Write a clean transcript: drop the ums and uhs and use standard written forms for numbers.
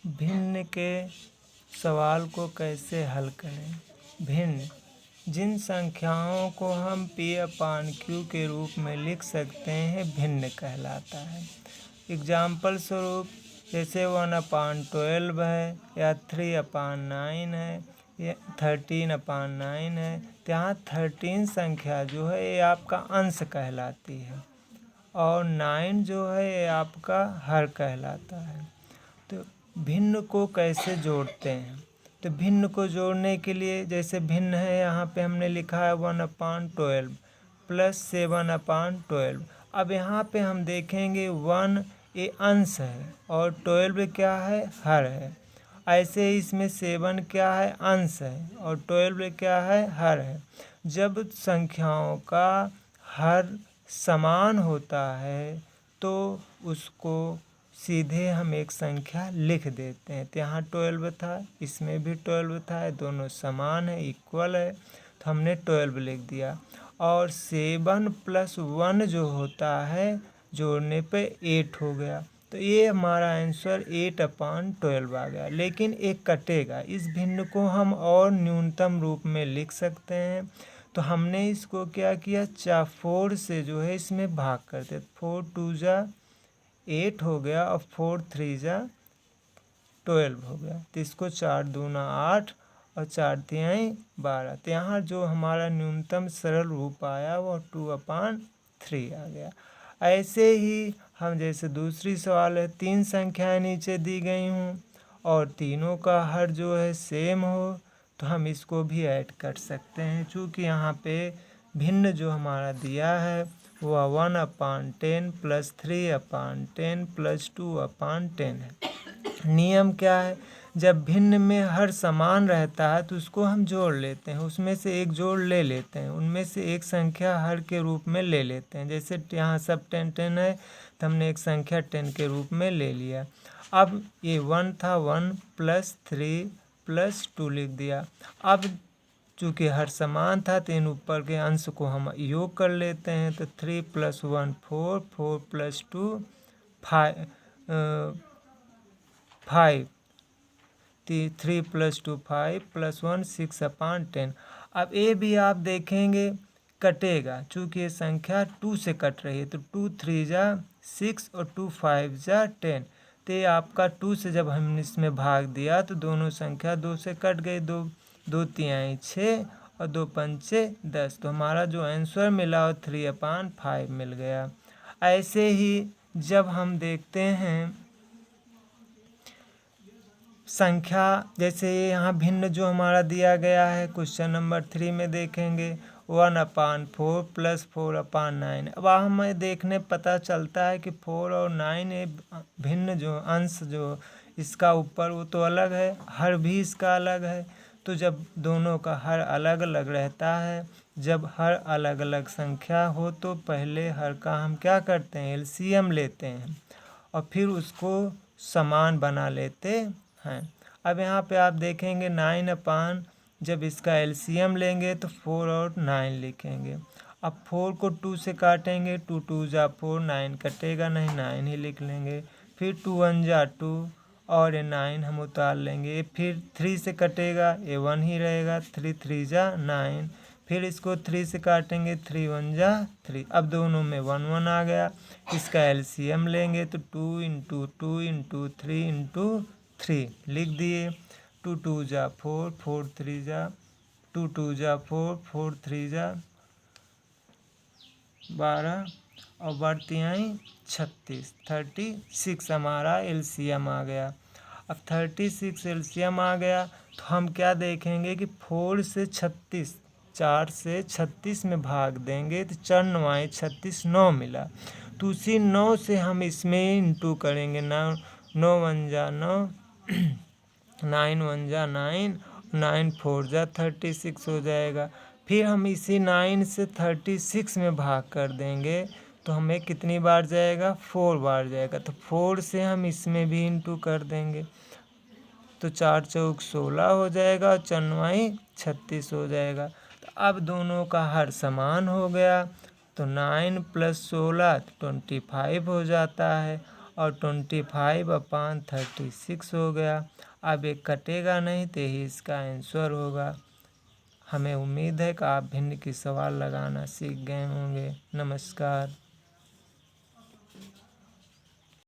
भिन्न के सवाल को कैसे हल करें। भिन्न जिन संख्याओं को हम P/Q के रूप में लिख सकते हैं भिन्न कहलाता है। एग्जाम्पल स्वरूप जैसे 1/12 है या 3/9 है या 13/9 है, तो यहाँ 13 संख्या जो है ये आपका अंश कहलाती है और 9 जो है ये आपका हर कहलाता है। तो भिन्न को कैसे जोड़ते हैं, तो भिन्न को जोड़ने के लिए जैसे भिन्न है यहाँ पे हमने लिखा है 1/12 प्लस 7/12। अब यहाँ पे हम देखेंगे 1 ये अंश है और 12 क्या है, हर है। ऐसे ही इसमें 7 क्या है, अंश है और 12 क्या है, हर है। जब संख्याओं का हर समान होता है तो उसको सीधे हम एक संख्या लिख देते हैं। तो यहाँ 12 था, इसमें भी 12 था, दोनों समान है, इक्वल है, तो हमने 12 लिख दिया। और 7 + 1 जो होता है जोड़ने पे 8 हो गया, तो ये हमारा आंसर 8/12 आ गया। लेकिन एक कटेगा, इस भिन्न को हम और न्यूनतम रूप में लिख सकते हैं। तो हमने इसको क्या किया, 4 से जो है इसमें भाग करते, 4 × 2 = 8 हो गया और 4 × 3 = 12 हो गया। तो इसको 4 × 2 = 8 और 4 × 3 = 12। तो यहाँ जो हमारा न्यूनतम सरल रूप आया वो 2/3 आ गया। ऐसे ही हम जैसे दूसरी सवाल है, 3 संख्याएं नीचे दी गई हूँ और तीनों का हर जो है सेम हो, तो हम इसको भी ऐड कर सकते हैं। चूँकि यहाँ पे भिन्न जो हमारा दिया है वह 1/10 + 3/10 + 2/10 है। नियम क्या है, जब भिन्न में हर समान रहता है तो उसको हम जोड़ लेते हैं, उसमें से एक जोड़ ले लेते हैं, उनमें से एक संख्या हर के रूप में ले लेते हैं। जैसे यहाँ सब 10 है तो हमने एक संख्या 10 के रूप में ले लिया। अब ये 1 था, 1 + 3 + 2 लिख दिया। अब चूँकि हर समान था तो इन ऊपर के अंश को हम योग कर लेते हैं। तो 3 + 1 4, 4 + 2 5, 5, 3 + 2 5 + 1 6/10। अब ये भी आप देखेंगे कटेगा, चूँकि ये संख्या 2 से कट रही है, तो 2 × 3 = 6 और 2 × 5 = 10। तो ये आपका 2 से जब हमने इसमें भाग दिया तो दोनों संख्या 2 से कट गई, 2 2 × 3 = 6 और 2 × 5 = 10। तो हमारा जो आंसर मिला वो 3/5 मिल गया। ऐसे ही जब हम देखते हैं संख्या, जैसे यहाँ भिन्न जो हमारा दिया गया है क्वेश्चन नंबर 3 में देखेंगे 1/4 + 4/9। अब हमें देखने पता चलता है कि 4 और 9 ये भिन्न जो अंश जो इसका ऊपर वो तो अलग है, हर भी इसका अलग है। तो जब दोनों का हर अलग अलग रहता है, जब हर अलग अलग संख्या हो तो पहले हर का हम क्या करते हैं, एलसीएम लेते हैं और फिर उसको समान बना लेते हैं। अब यहाँ पे आप देखेंगे 9/, जब इसका एलसीएम लेंगे तो 4 और 9 लिखेंगे। अब 4 को 2 से काटेंगे, 2 × 2 = 4, 9 कटेगा नहीं, 9 ही लिख लेंगे। फिर 2 × 1 = 2 और ये 9 हम उतार लेंगे। फिर 3 से कटेगा, ये 1 ही रहेगा, 3 × 3 = 9। फिर इसको 3 से काटेंगे, 3 × 1 = 3। अब दोनों में 1 1 आ गया, इसका एलसीएम लेंगे तो 2 × 2 × 3 × 3 लिख दिए। 2 × 2 = 4, 4 × 3 = 2 × 2 = 4, 4 × 3 = 12 और 12 × 36, 36 हमारा एलसीएम आ गया। अब 36 एलसीएम आ गया तो हम क्या देखेंगे कि 4 से 36, 4 से 36 में भाग देंगे तो 4 × 9 = 36, 9 मिला। तो उसी 9 से हम इसमें इंटू करेंगे, 9 9 × 1 = 9, 9 × 1 = 9, 9 × 4 = 36 हो जाएगा। फिर हम इसी 9 से 36 में भाग कर देंगे तो हमें कितनी बार जाएगा, 4 बार जाएगा। तो 4 से हम इसमें भी इंटू कर देंगे तो 4 × 4 = 16 हो जाएगा और 4 × 9 = 36 हो जाएगा। तो अब दोनों का हर समान हो गया तो 9 + 16 = 25 हो जाता है और 25/36 हो गया। अब ये कटेगा नहीं तो ही इसका आंसर होगा। हमें उम्मीद है कि आप भिन्न की सवाल लगाना सीख गए होंगे। नमस्कार।